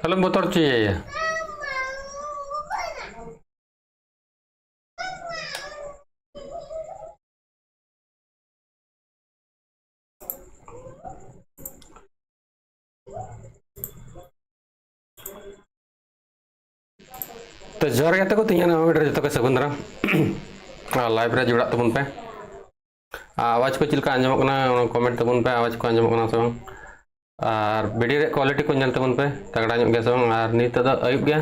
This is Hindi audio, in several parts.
Kalau motor cie ya. तो जोर कहते को तीन मीटर जो सगुंदरा लाइव रे जुड़ा तबन पे आवाज को चिलका आंजम करना कमेंट तबन पे आवाज को आंजम करना सब और वीडियो रे क्वालिटी को नेल तबन पे तगड़ा ᱧᱚᱜ गया सब और नीत द अयुब गया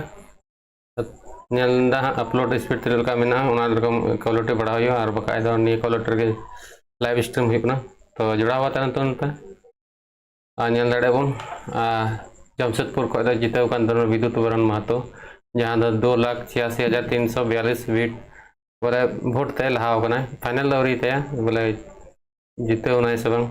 नेल दा अपलोड स्पीड तिल का मेना ओना रकम क्वालिटी बढ़ा हुई और बकाय दो नी क्वालिटी के लाइव स्ट्रीम हुई तो जुड़ा हुआ तन तबन पे नेल दाड़े बन जमशेदपुर को जीते कान दन विद्युत बरन महतो जहाँ 2,86,342 वीट बोले भोट तय लहा फाइनल दौरी तय बोले जीते होना से बंग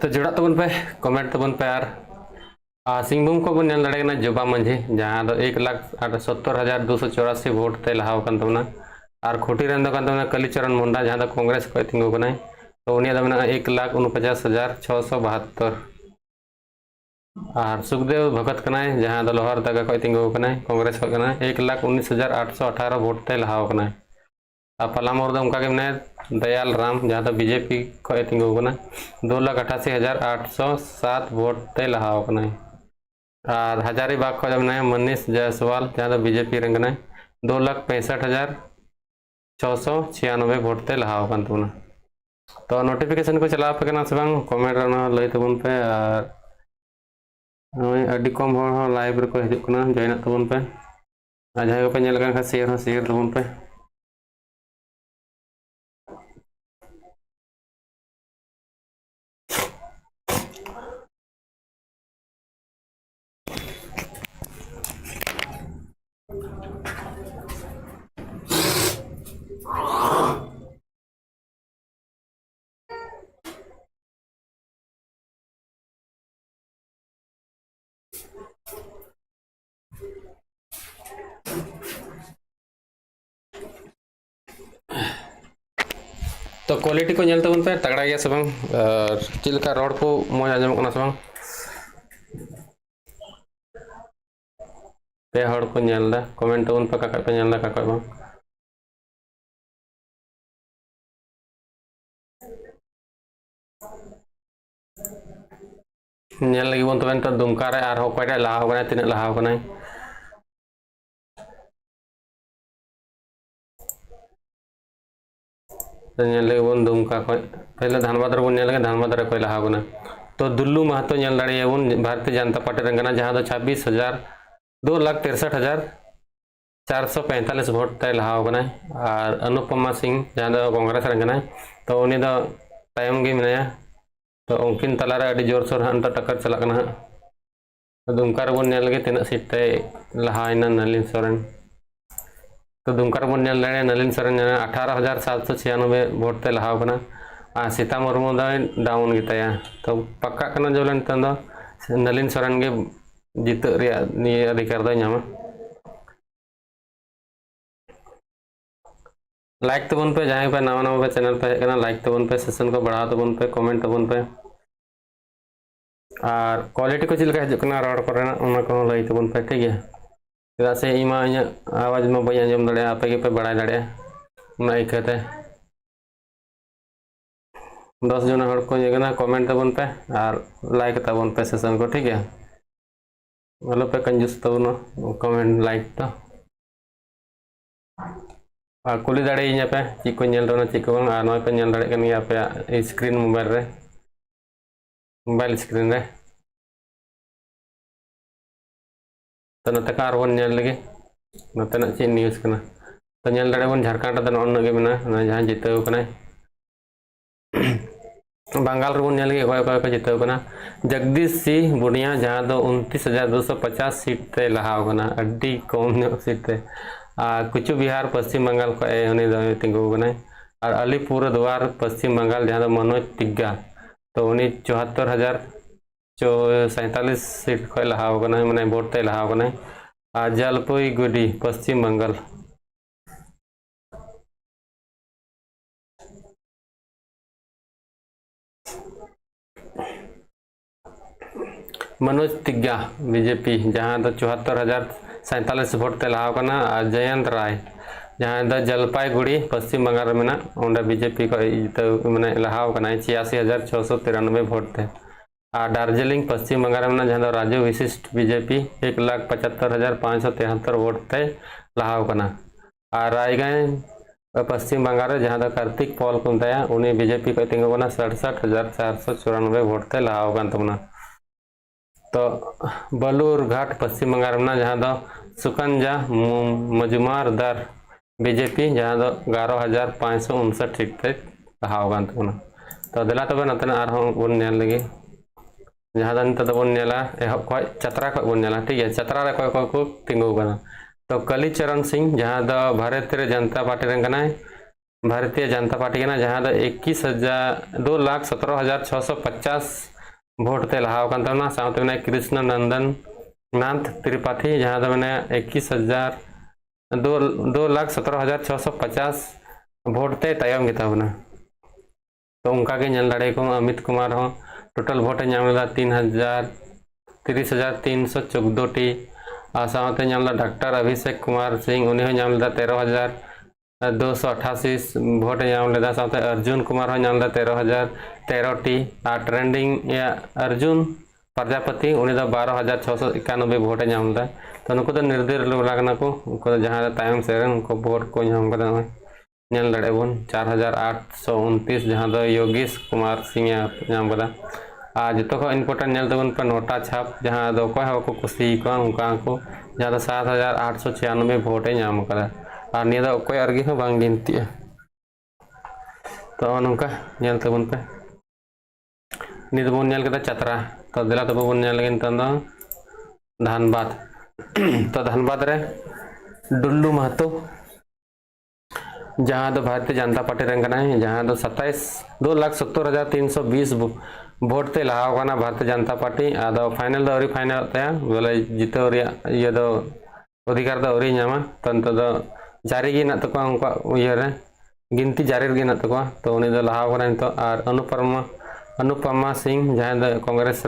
तो जुड़ा तबन पे कमेंट तबन पे यार सिंहभूम को बन लड़े जोबा माझी जहाँ 1,70,284 वोट ते लहाव तबना और खुटी रन कलीचरण मुंडा जहाँ कांग्रेस को तिंगू तो उन्हें 1,49,672 और सुखदेव भगत जहाँ लोहार दगा को तिंगू कांग्रेस को 1,19,818 वोट ते लहाव और पलामोर उनका दयाल राम जहाँ बीजेपी को तिंगू 2,88,807 वोट ते लहाव और हजारीबाग को मनीष जायसवाल जहाँ बीजेपी रंग 2,65,696 वोट ते लहाव तबना तो नोटिफिकेशन को चला पे से कमेंट लई तबन पे और कम लाइव रे को हजना जॉइन तबन पे जहाँ को पे शेयर तबन पे तो क्वालिटी को नेल तबन पे तगड़ा गया से चिलका रोड को मज आजम से पे हड़ को नेलदा कमेंट तबन पे का पे नेलदा का बंग नेल लगी बन तबन तो दुमका रे आर होकय लहा होना तीन लहा होना बन दुमका पहले धनबाद धनबाद कोई लहा होना तो दुल्लू महतो बन भारतीय जनता पार्टी रंगना जहाँ 2,63,445 वोट तय लहा होना और अनुपमा सिंह जहाँ कांग्रेस रंगना तो उन्हीं तयम गे मेनाया तो उनकिन तलारे अड़ी जोर सोर हाँ टक्कर चलना दुमका बन लगे तीन सीट तय लहाना नलिन सोरेन तो दुमका बन नलिन सोरेन 18,796 वोट ते लहा और सीता मुर्मू डाउन गया तो पक्का जो नलिन सोरेन के जीत अधिकार नामा लाइक तबन पे जहाँ पे नवा नवा पे चैनल पे हेकना लाइक तबन पे सेशन को बढ़ा तबन पे कमेंट तबन पे और क्वालिटी को चिलका हजना रोड को लई तबन पे ठीक है चेदा से इमा आवाज में बी आजम दाड़े आपे पे बड़ा दाड़े इकाते 10 जन हड़ को कमेंट तबन पे और लाइक तबन पे सेशन को ठीक है वालो पे कंजूस तबन कमेंट लाइक तो कुली दाड़े पे ची को ची को बंग पे दाड़े पे स्क्रीन मोबाइल स्क्रीन रे तो नते का बन लगे नते चेक न्यूज करना तो दाड़े बन झारखंड नगे मेना जहाँ जीतव बंगाल रेबन लगे को जीतव जगदीश सिंह बुनिया जहाँ 29,250 सीट ते लहा अड्डी कम सीट ते कुछ बिहार पश्चिम बंगाल को तिंगू और अलीपुर द्वार पश्चिम बंगाल जहाँ मनोज तिग्गा तो उन्नी 74,047 सीट खो लहा मैंने भोट ते लहा और जलपाईगुड़ी पश्चिम बंगाल मनोज तिग्गा बीजेपी जहाँ 74,047 भोट ते लहा और जयंत राय जहाँ जलपाईगुड़ी पश्चिम बंगाल में उन्हें बीजेपी को मैंने लहा 86,693 भोट थे और दार्जिलिंग पश्चिम बंगाल में जहाँ राजू विशिष्ट बीजेपी 1,75,573 भोट थे लहा और रायगंज पश्चिम बंगाल जहाँ कार्तिक पॉल को बताया उन्हें बीजेपी को तिंगुना 67,494 भोट थे लहा तो बलूरघाट पश्चिम बंगाल में जहाँ सुकंजा मजुमार दर बीजेपी जहाँ 11,559 सीट ते लहा तो दिला तब नतने बन लगे जहाँ नित बन एहब खो चतरा खो बन ठीक है चतरा रे को तिंगु तो कलीचरण सिंह जहाँ भारतीय जनता पार्टी भारतीय जनता पार्टी जहाँ 2,17,650 भोट ते लहा साथ में कृष्ण नंदन नाथ त्रिपाठी जहाँ मैंने 2,17,650 भोट ते तायम गेताबना तो उनका के नल दाड़े को अमित कुमार हो टोटल भोट नाम 30,314 टी और साथ डॉक्टर अभिषेक कुमार सिंह उन्हें नाम 13,288 भोट नाम साथ अर्जुन कुमार हो नाम 13,013 टी और ट्रेंडिंग या अर्जुन प्रजापति उन्हें 12,691 भोट नाम तो नुक निर्दल लगना को जहाँ तायम से उनको भोट को नाम नल दाड़े बन 4,829 जहाँ योगेश कुमार सिंह नाम और जो इम्पोर्टेंट नल तबन पे नोटा छाप जहाँ को कुशी को उनका को जहाँ 7,896 भोटे नाम और निया अकोय बांग गिनती तो नौका नल तबन पे नित बन नल चतरा तो दिला तब बन नल धनबाद तो धनबाद रे डुल्लू महतो जहाँ भारतीय जनता पार्टी जहाँ 2,70,320 भोट ते लहा भारतीय जनता पार्टी आदो फाइनल अरी फाइनल बोले जितो ये अधिकार अरी नामा तो जारी गे तक उनका गिनती जारी गे तक तो उन्हीं लहा नित और अनुपमा सिंह जहाँ कांग्रेस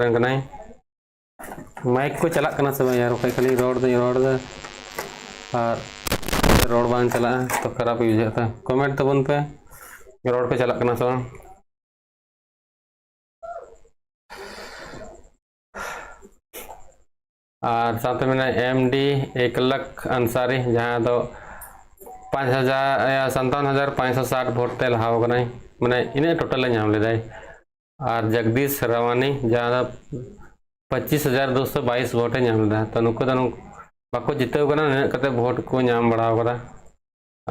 माइक को चला सब यार खाली रोड और रोड बांग चला तो खराब बुझा कमेंट तबन पे रोड पे चला सब और साथ में MD एकलख अंसारी जहाँ 57,560 भोट ते लहा मैंने इन टोटल नाम लेदा और जगदीश रवानी जहाँ 25,222 भोट नाम लेदा तो नुक बाको जितव इन भोट को नाम बढ़ा और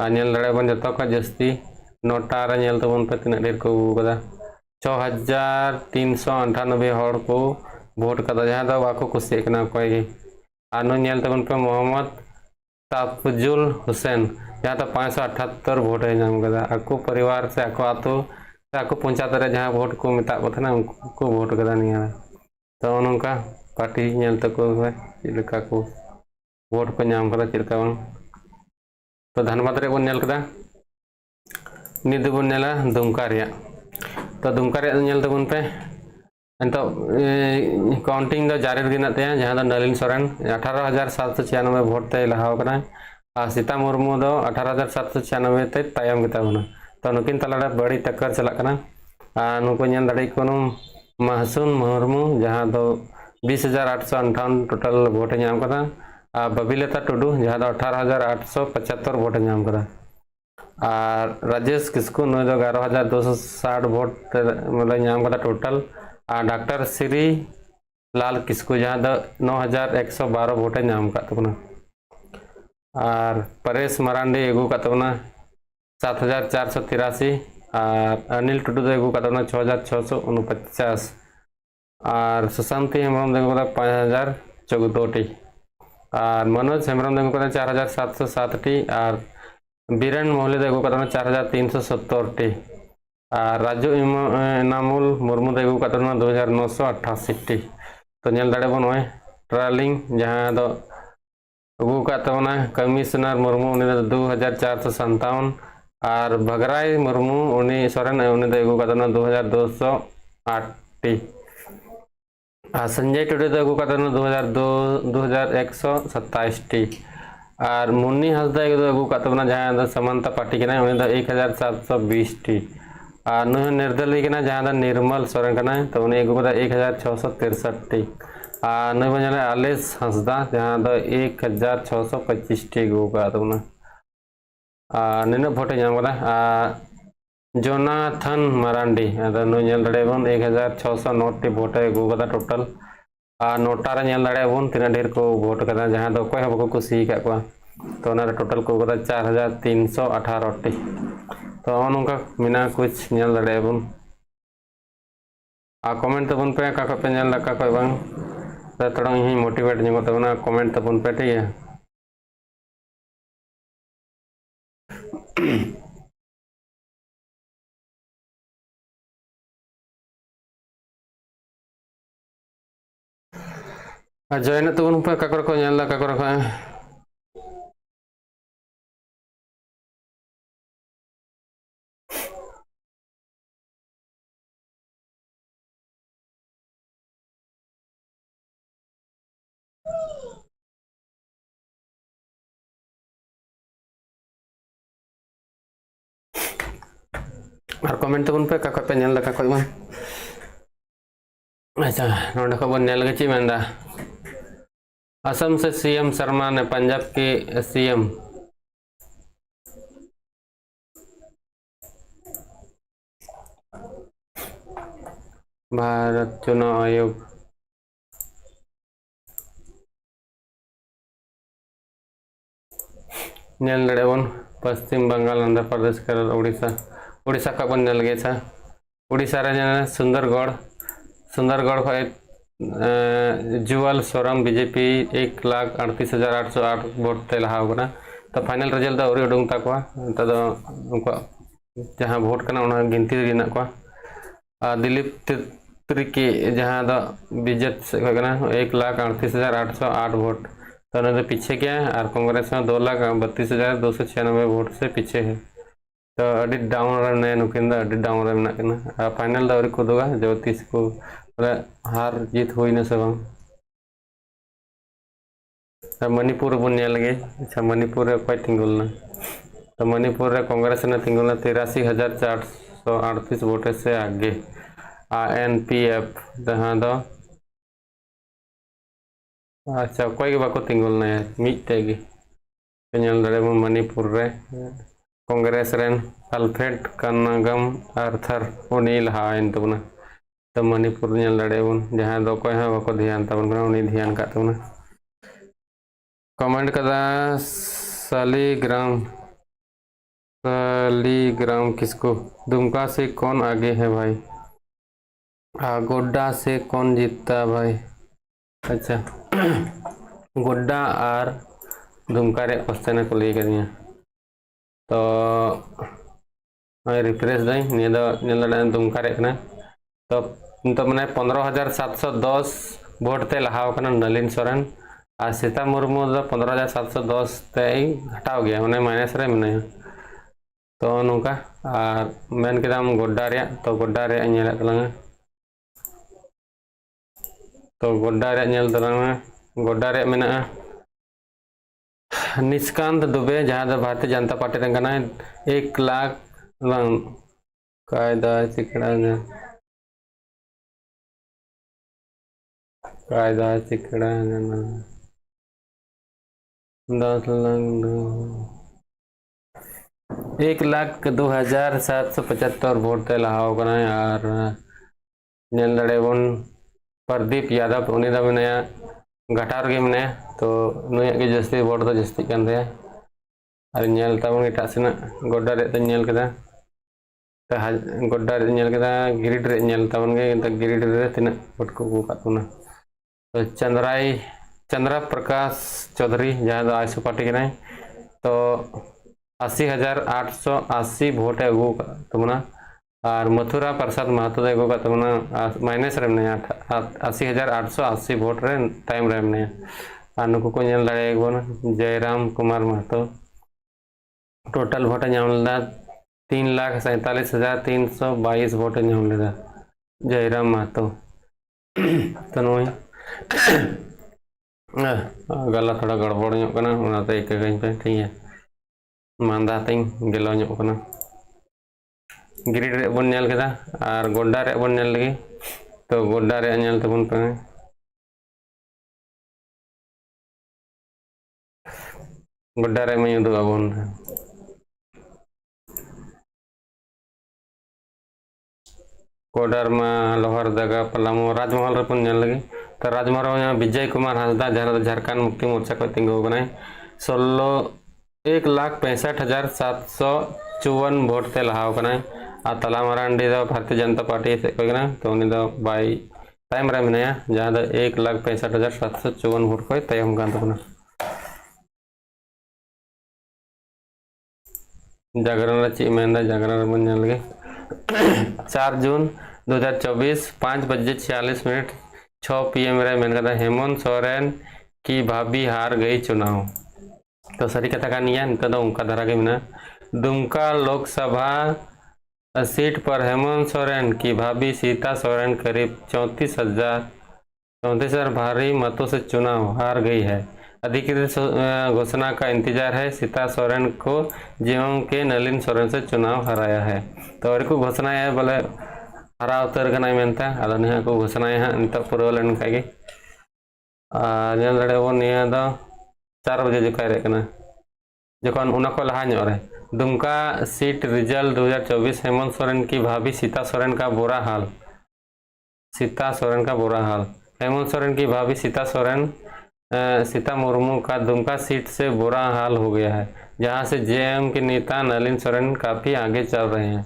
नल दाड़े बन जो जस्ती नोटा नल तबन पे तीन ढेर को 6,398 हड़ को भोट का जहाँ बाको कुछ कोई और नल तबन पे मोहम्मद ताफजुल हुसैन जहाँ 578 भोट नाम आको परिवार से आको आतो से आको पंचायत जहाँ भोट को मेता को ना उनको भोट कदा निया तो नौका पार्टी नल तको चलका को भोट को नाम चलका बांग तो धनबाद रे बन नल नित बन नला दुमका तो दुमका नल तबन पे तो काउंटिंग जारी गे जहाँ नलिन सोरेन 18,796 भोट ते लहा और सीता मुर्मू 18,796 ते तायम गेताबना तो नुकिन तला बड़ी टक्कर चलना और नुको दाड़े को महसून मुर्मू जहाँ 20,858 टोटल भोट नाम और बबीलता टुडू जहाँ 18,875 भोट नाम और राजेश किस्कू नुई 11,260 भोट मतलब नाम टोटल और डॉक्टर श्री लाल किस्कू जहाँ 9,112 भोट नाम तबना और परेश मरांडी एगू तबना 7,483 और अनिल टुडू एगू तबना 6,649 और सुशांति हेम्ब्रम देखो 5,014 टी और मनोज हेम्ब्रम देखो 4,707 टी और बीरेन मोहली देखो 4,370 टी और राजू इनामुल मुर्मू दे अगू 2988 तो नेल दाड़े बन नॉय ट्रालिंग जहां दो अगू कमिश्नर मुर्मू 2457 और भगराई मुर्मू उनी सोरेन उनी दे अगू 2208 और संजय टुडे दे अगू 2127 और मुन्नी हंसदा अगू जहां दो समानता पार्टी के उनी दो 1720 और नुह निर्दलीय के जहां निर्मल सोरेन तो उन्हें अगू 1663 और नुह बन आलेस हंसदा जहां 1625 अगू निना भोटे जोनाथन मारांडी नुबन 1609 भोट अगू टोटल और नोटा रे तीना ढेर को भोट कर जहां अकोय बाको कुसी तो टोटल को 4318 तो नौका मेना कुछ बन कमेंट तबन पे का पे का बांग थोड़ा ही मोटिवेट जो तबना कमेंट तबन पे ठीक है। जॉइन तबन पे का और कमेंट तबन पे का पे अच्छा नोडे खबर नेल ची मेंदा असम से सीएम शर्मा ने पंजाब के सीएम भारत चुनाव आयोग नेल दड़ेबन पश्चिम बंगाल आंध्र प्रदेश केरल उड़ीसा का बन नेल गए उड़ीसा रे सुंदरगढ़ खो जुअल सोरम बीजेपी 1,38,808 वोट ते लहा तो फाइनल रिजल्ट अवरी उडूंग तक जहाँ वोट करना गिनती दिलीप तिर्की जहाँ बीजेपी से 1,38,808 वोट तो पीछे क्या है और कांग्रेस में 2,32,296 वोट से पीछे है तो अभी डाउन नुकिन डाउन में फाइनल अवरी को दूगा जो 30 को हार जीत हुई न सब मणिपुर बन लगे अच्छा मणिपुर अकय तिंगुलना तो मणिपुर रे कांग्रेस ने तिंगुलना 83,438 वोट से आगे एनपीएफ जहाँ अच्छा अकय बाको तिंगुलना मिटे मणिपुर रे कांग्रेस रेन अल्फ्रेड कन्नागम आर्थर उनी लहाइन तबना तो मणिपुर बन जहाँ अकय बाको ध्यान तबन उनी ध्यान का तबना कमेंट कदा सालीग्राम किसको दुमका से कौन आगे है भाई गोड्डा से कौन जीतता भाई अच्छा गोड्डा और दुमका रे क्वेश्चन को ले कर तो रिफ्रेश दाई दुमका रे तो मैंने 15,710 वोट ते लहाव नलिन सोरेन और सीता मुर्मू 15,710 ते घटाव गया मैंने माइनस रे मैं तो नौका और मेन के गोड्डा रे तो गोड्डा रे तो गोड्डा रे गोड्डा रे मेना निष्कांत दुबे जहाँ भारतीय जनता पार्टी रे 1 लाख कायदा चिकड़ा कायदा चिकड़ा 1,02,775 वोट ते लहाव और नेल दड़ेबन प्रदीप यादव उनी मैंने घटार गे मैंने तो नुया के जस्ती वोट तो जस्ती और नेल तबन एटा सेना गोड्डा रे नेल केदा गोड्डा रे नेल केदा गिरिड रे नेल तबन गे गिरिड रे तिना वोट को अगू कातुना तो चंद्रा प्रकाश चौधरी जहाँ आईसू पार्टी के तो 80,880 वोट अगू तबना और मथुरा प्रसाद महतो दे एगो तमना माइनस रे मने 80,880 वोट रे टाइम रे मने और नुकु को नेल दाड़े एगोन जयराम कुमार महतो टोटल वोट नाम लेदा 3,47,322 वोट नाम लेदा जयराम महतो तो नोई गला थोड़ा गड़बड़ ᱧᱚᱜ ᱠᱟᱱᱟ ᱚᱱᱟᱛᱮ ᱤᱠᱟᱹᱜᱟᱹᱧ ᱯᱮ ᱴᱷᱤᱠ ᱜᱮᱭᱟ ᱢᱟᱸᱫᱟ ᱛᱤᱧ ᱜᱮᱞᱚ ᱧᱚᱜ ᱠᱟᱱᱟ ᱜᱨᱤᱰ ᱨᱮ ᱵᱚᱱ ᱧᱮᱞ ᱠᱮᱫᱟ ᱟᱨ ᱜᱚᱰᱟ ᱨᱮ ᱵᱚᱱ ᱧᱮᱞ ᱞᱮᱜᱮ तो गोड्डा रे ᱧᱮᱞ ᱛᱟᱵᱚᱱ ᱯᱮ गोड्डा रे मैं उदुग आबोन कोडरमा लोहरदगा पलामू राजमहल रे बन ᱧᱮल लगे तो राजमहल में विजय कुमार हांसदा जहाँ झारखंड मुक्ति मोर्चा को तिंगु बनाए 1,61,754 वोट ते लहाव कना आ तला मरांडी दा भारतीय जनता पार्टी से कोई ना तो उन्हें दा बाई टाइम रे मिनाया जहाँ 1,65,754 वोट को तयम कान तबना जागरण ची मेंदा जागरण बन ᱧᱮल लगे 4 जून 2024 5:46 6 PM रे मेन कथा हेमंत सोरेन की भाभी हार गई चुनाव तो सरी कथा का निया नित दो उनका धारा के मिना दुमका लोकसभा सीट पर हेमंत सोरेन की भाभी सीता सोरेन करीब 34,000 भारी मतों से चुनाव हार गई है। अधिकृत घोषणा का इंतजार है। सीता सोरेन को जेएम के नलिन सोरेन से चुनाव हराया है तो और को घोषणा है बोले हरा उतर कना मेनता आदो निहा को घोषणा है नित पूरा लेन खागे नेल दड़े वो निया दा 4 बजे जो करे कना जखन उना को लहा ᱧᱚᱜ रे दुमका सीट रिजल्ट 2024 हेमंत सोरेन की भाभी सीता सोरेन का बुरा हाल हेमंत सोरेन की भाभी सीता मुर्मू का दुमका सीट से बुरा हाल हो गया है जहां से जेएम के नेता नलिन सोरेन काफी आगे चल रहे हैं।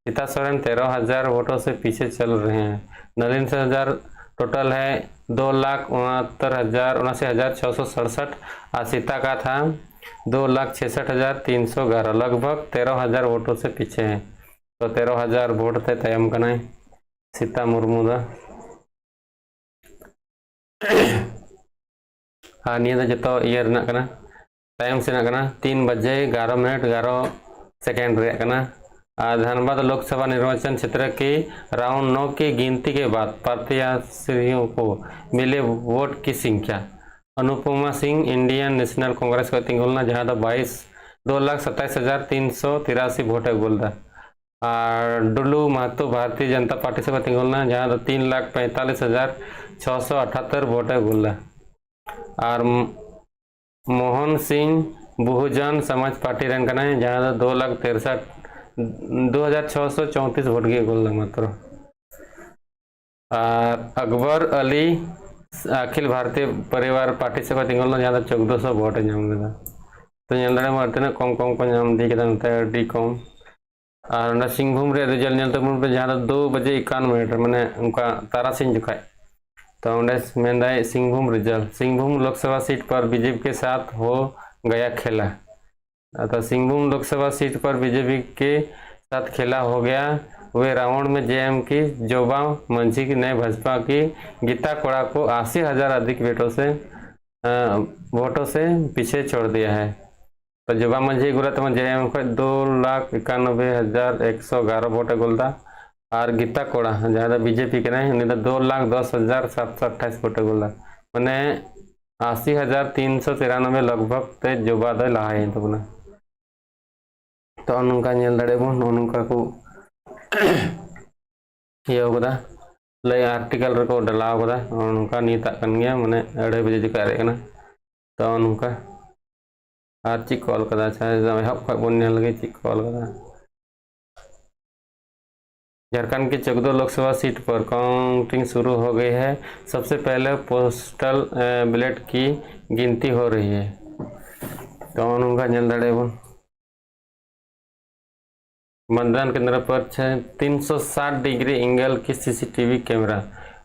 सीता सोरेन 13,000 वोटों से पीछे चल रहे हैं। नलिन से टोटल है 2,69,667 और सीता का था 2,66,311 लगभग 13,000 वोटों से पीछे हैं तो 13,000 वोट थे तयम कना सीता मुर्मू दा हाँ निया जो ये टाइम से 3:11 रे धनबाद लोकसभा निर्वाचन क्षेत्र के राउंड 9 की गिनती के बाद प्रत्याशियों को मिले वोट की संख्या अनुपमा सिंह इंडियन नेशनल कांग्रेस को तिंगुलना जहाँ 2,27,383 वोट है बोलता और डुलू महतो भारतीय जनता पार्टी से तिंगुलना जहाँ 3,45,678 वोट है बोलता और मोहन सिंह बहुजन समाज पार्टी रन करना है जहाँ 2,63,234 वोट के गोल मात्र अकबर अली अखिल भारतीय परिवार पार्टी से तिंगल जहाँ 1,400 वोट नाम लेदा तो नीलते कम कम को नाम दी दी कम और सिंहभूम रिजल्ट नीलते जहाँ 2:51 माने उनका तारासिंह जुखा तो मेंदाय सिंहभूम रिजल्ट सिंहभूम लोकसभा सीट पर बीजेपी के साथ हो गया खेला तो सिंहभूम लोकसभा सीट पर बीजेपी के साथ खेला हो गया। वे राउंड में जेएम की जोबा मंझी की नए भाजपा की गीता कोड़ा को 80,000 अधिक वोटों से पीछे छोड़ दिया है तो जोबा मंझी गुला तो जेएम को 2,91,111 वोट गोलता और गीता कोड़ा जहाँ बीजेपी के नहीं 2,10,728 वोट गोलता मैंने 80,393 लगभग ते जोबा दे लहाई तो बना तो उनका नेल दड़े बन उनका को ये होगा लय आर्टिकल रे को डलाव होगा उनका नीता कन गया माने 2:30 बजे जो करे कना तो उनका आर ची कॉल कदा अच्छा हब खय बन नेल लगे ची कॉल कदा झारखंड के 14 लोकसभा सीट पर काउंटिंग शुरू हो गई है। सबसे पहले पोस्टल बैलेट की गिनती हो रही है तो उनका नेल दड़े बन मतदान केंद्र पर 360 डिग्री एंगल की सीसीटीवी कैमरा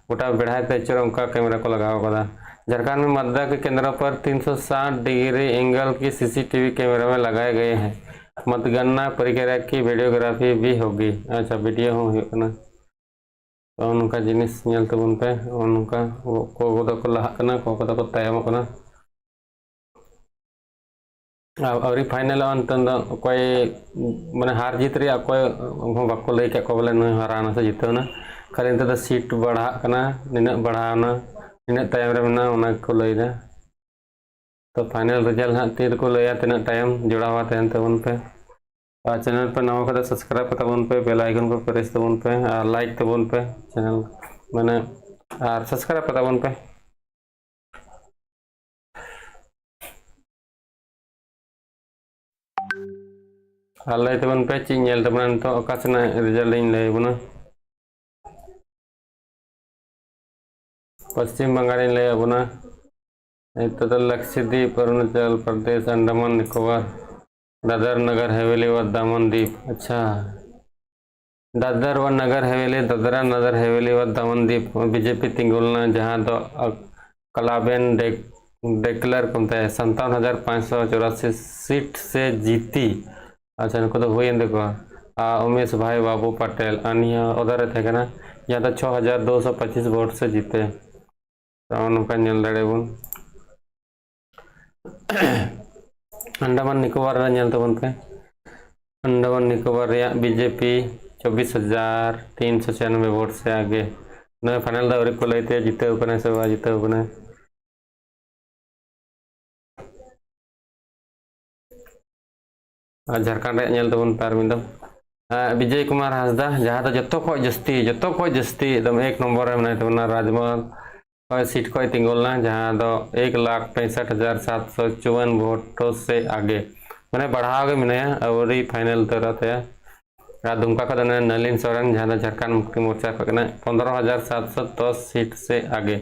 गोटा बढ़ाए तेचर उनका कैमरा को लगाओ कदा झारखंड में मतदान के केंद्र पर 360 डिग्री एंगल की सीसीटीवी कैमरा में लगाए गए हैं। मतगणना प्रक्रिया की वीडियोग्राफी भी होगी। अच्छा वीडियो हो हुई तो नौका जिनिस नेल तबन पे नौका को लहा को तायम आवरी फाइनल कोई माने हार जीत रे कोई बाको लई के को बोले न हराना से जीतना खाली तो सीट बढ़ा निना बढ़ाना निना टाइम रे मना उना को लई दा तो फाइनल रिजल्ट हां तीर को लया तना टाइम जुड़ा हुआ तहन तबन पे और चैनल पर नवा का सब्सक्राइब तबन पे बेल आइकन को प्रेस तबन पे और लाइक तबन पे चैनल माने और सब्सक्राइब तबन पे लय तबन पे चीज तबना तो अकासना रिजल्ट लय बना पश्चिम बंगाल लय बना तो लक्षद्वीप अरुणाचल प्रदेश अंडमान निकोबार दादर नगर हवेली व दामन द्वीप। अच्छा दादर व नगर हवेली दादरा नगर हवेली व दामन द्वीप बीजेपी तिंगुलना जहाँ तो कलाबेन डेक्लर कमता है 57,584 सीट से जीती। अच्छा इनको तो हुई देखो उमेश भाई बाबू पटेल अनिया उधर थे ना यहाँ तो 6,225 वोट से जीते तो उनका नल दाड़ेबन अंडमान निकोबार तबन पे अंडमान निकोबार बीजेपी 24,396 वोट से आगे न फाइनल दावरी को लेते जीते से जीते झारखंड तबन पार मिदम विजय कुमार हांसदा जहाँ तो जतो को जस्ती एकदम 1 नंबर में तबना राजमहल सीट को तिंगुलना जहाँ तो 1,65,754 वोटों से आगे मैंने बढ़ा गए मैंने और फाइनल तरह दुमका का नलिन सोरेन जहाँ झारखंड मुक्ति मोर्चा को 15,710 सीट से आगे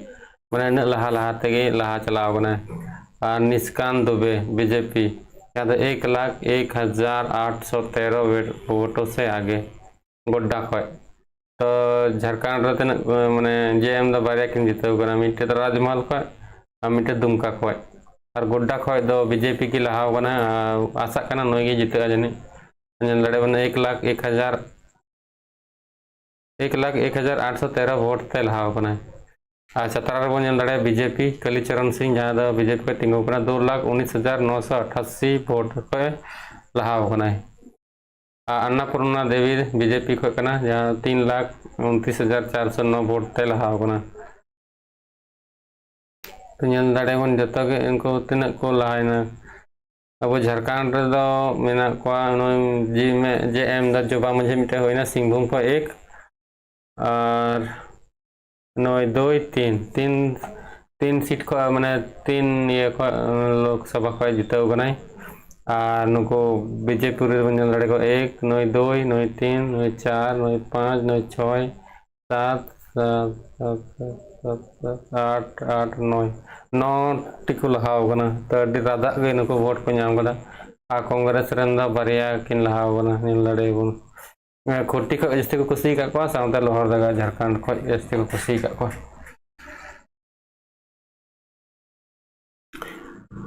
मैंने इन लहा तेगे लहा चलाव निष्कांत दुबे बीजेपी यहाँ तो 1,01,813 वोटों से आगे गोड्डा खो तो झारखंड रे तीन माने जेएम द बारिया किन जीतो कना मिटे तो राजमहल खो मिटे दुमका खो और गोड्डा खो दो बीजेपी की लहाव कना आशा कना नोई गे जीतो जाने लड़े बने 1,01,813 वोट ते लहाव कना अच्छा तारा बन लड़े बीजेपी कालीचरण सिंह जहाँ दो बीजेपी को तिंगो कना 2,19,988 वोट पे लहाव कना अन्नपूर्णा देवी बीजेपी को जहाँ 3,29,409 वोट ते लहाव कना तो दाड़ेबन जो इनको तीन को लहायना अब झारखंड मेना जी में जे एम दा जोबा मुझे मिटे होना सिंहभूम को 1 और 3 सीट को माने 3 ये लोकसभा को जीतो कना और नुको बीजेपी लड़े को 1 9 2 9 3 9 4 9 5 9 6 7 8 8 9 टिको लहाव कना तो अड्डी रादा गए नुको वोट को नाम कदा आ कांग्रेस रन दा बारिया किन लहाव कना निल लड़े बन खोटी को जस्ती को कुसी का को सावता लोहर दगा झारखंड को जस्ती को कुसी का को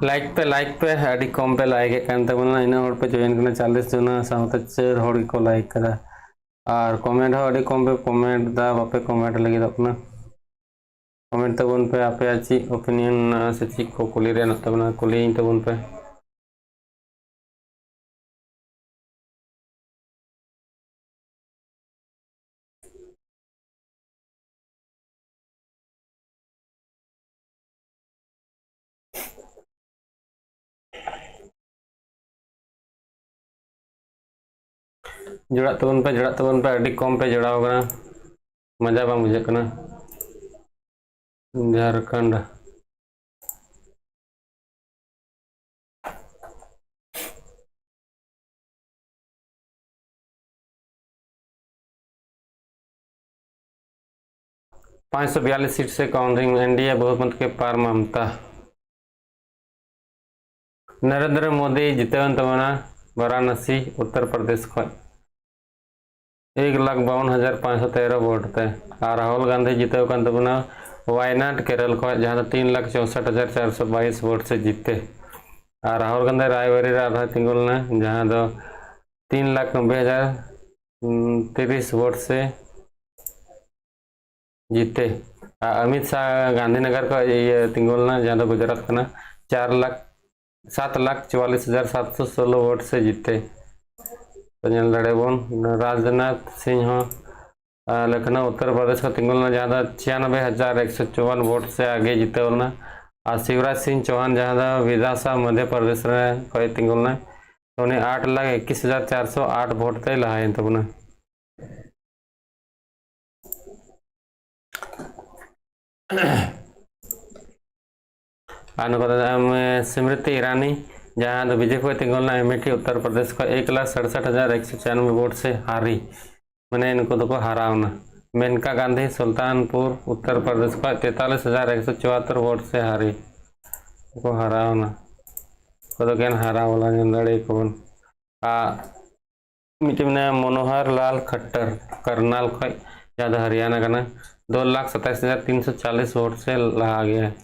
लाइक पे अभी कम पे लाइक तबना इन पे जॉइन करना 40 जना सावते 4 हड़ को लाइक करा और कमेंट हो अभी कम पे कमेंट दा बापे कमेंट लगे अपना कमेंट तबन पे आपे ची ओपिनियन से ची को कुली रे तबना कुली तबन पे जुड़ा तबन पे अभी कम पे जुड़ा होगा मजा बा बुझे कना झारखंड पाँच 542 सीट से काउंटिंग एनडीए बहुमत के पार ममता नरेंद्र मोदी जीतवन तबना वाराणसी उत्तर प्रदेश को 1,52,513 वोट थे और राहुल गांधी जीते तबना वायनाड केरल को जहाँ 3,64,422 वोट से जीते और राहुल गांधी रायबरेली आधा तिंगुलना जहाँ 3,90,030 वोट से जीते। अमित शाह गांधीनगर का ये तिंगोलना जहाँ गुजरात का ना 7,44,716 वोट से जीते। तो नल दाड़ेबन राजनाथ सिंह लखनऊ उत्तर प्रदेश का तिंगोलना जहाँ 96,154 वोट से आगे जीते बोलना। और शिवराज सिंह चौहान जहाँ विधानसभा मध्य प्रदेश में कोई तिंगोलना तो उन्हें 8,21,408 वोट तय लहाय तब ना। स्मृति ईरानी जहाँ तो बीजेपी तिंगोलना अमेठी उत्तर प्रदेश का 1,67,196 वोट से हारी, मैंने इनको तो हरा होना। मेनका गांधी सुल्तानपुर उत्तर प्रदेश का 43,174 वोट से हारी, को हरा होना को तो क्या हरा वाला जंदड़े कौन मिट्टी मनोहर लाल खट्टर करनाल का ज़्यादा हरियाणा का ना 2,27,340 वोट से लहा गया है।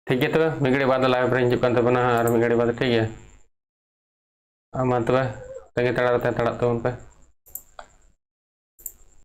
ठीक है तो मिगड़ी बाद लाइव रे हिजुग कान तबना और मिगड़ी बाद ठीक है मा तबे तंगी तड़ा तड़ा तबन पे।